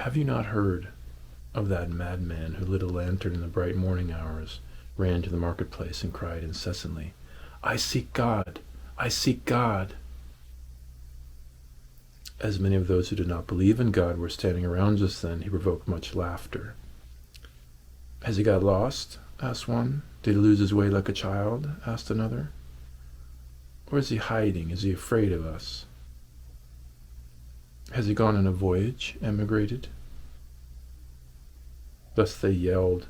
Have you not heard of that madman who lit a lantern in the bright morning hours, ran to the marketplace, and cried incessantly, "I seek God! I seek God!" As many of those who did not believe in God were standing around just then, he provoked much laughter. "Has he got lost?" asked one. "Did he lose his way like a child?" asked another. "Or is he hiding? Is he afraid of us? Has he gone on a voyage, emigrated?" Thus they yelled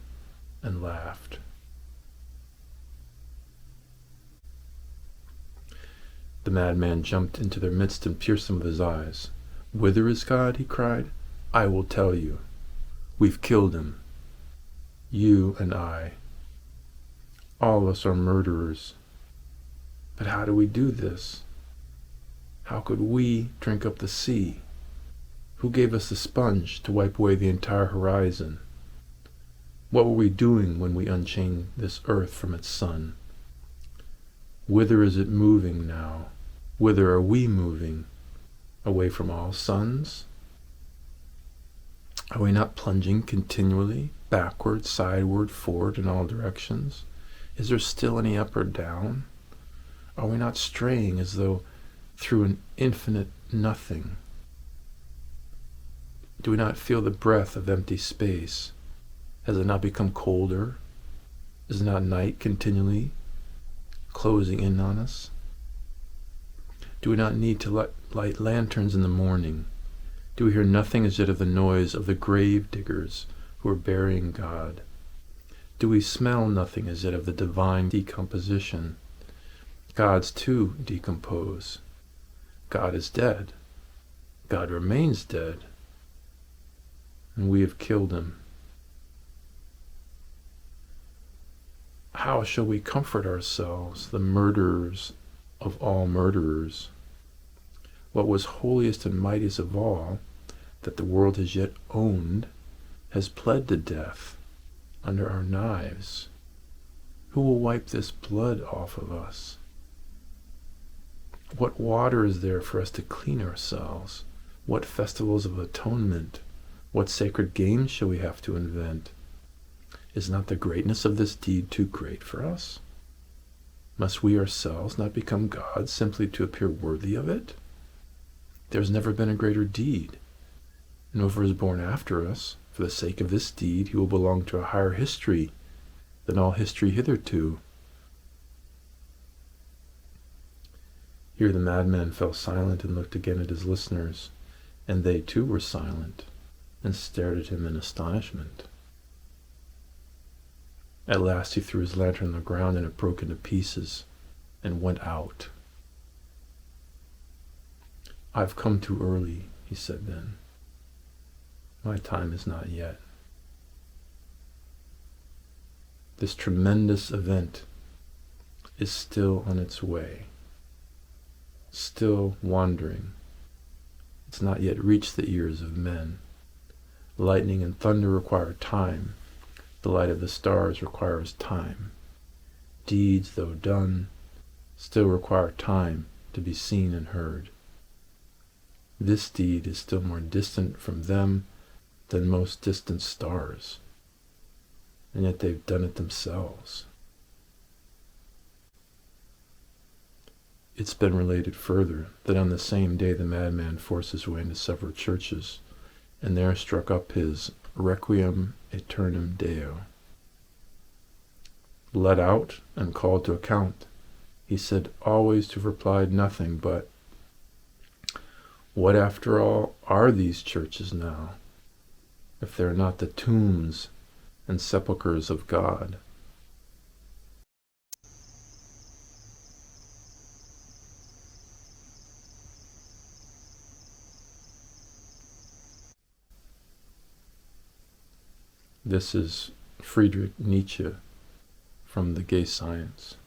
and laughed. The madman jumped into their midst and pierced them with his eyes. "Whither is God?" he cried. "I will tell you. We've killed him. You and I. All of us are murderers. But how do we do this? How could we drink up the sea? Who gave us the sponge to wipe away the entire horizon? What were we doing when we unchained this earth from its sun? Whither is it moving now? Whither are we moving? Away from all suns? Are we not plunging continually, backward, sideward, forward, in all directions? Is there still any up or down? Are we not straying as though through an infinite nothing? Do we not feel the breath of empty space? Has it not become colder? Is not night continually closing in on us? Do we not need to light lanterns in the morning? Do we hear nothing as yet of the noise of the grave diggers who are burying God? Do we smell nothing as yet of the divine decomposition? Gods too decompose. God is dead. God remains dead. And we have killed him. How shall we comfort ourselves, the murderers of all murderers? What was holiest and mightiest of all, that the world has yet owned, has pled to death under our knives. Who will wipe this blood off of us? What water is there for us to clean ourselves? What festivals of atonement? What sacred games shall we have to invent? Is not the greatness of this deed too great for us? Must we ourselves not become gods simply to appear worthy of it? There has never been a greater deed, and whoever is born after us, for the sake of this deed, he will belong to a higher history than all history hitherto. Here the madman fell silent and looked again at his listeners, and they too were silent and stared at him in astonishment. At last he threw his lantern on the ground, and it broke into pieces and went out. "I've come too early," he said then. "My time is not yet." This tremendous event is still on its way, still wandering. It's not yet reached the ears of men. Lightning and thunder require time. The light of the stars requires time. Deeds, though done, still require time to be seen and heard. This deed is still more distant from them than most distant stars, and yet they've done it themselves. It's been related further that on the same day the madman forced his way into several churches, and there struck up his Requiem Aeternam Deo. Let out and called to account, he said always to have replied nothing but, "What after all are these churches now, if they are not the tombs and sepulchres of God?" This is Friedrich Nietzsche from The Gay Science.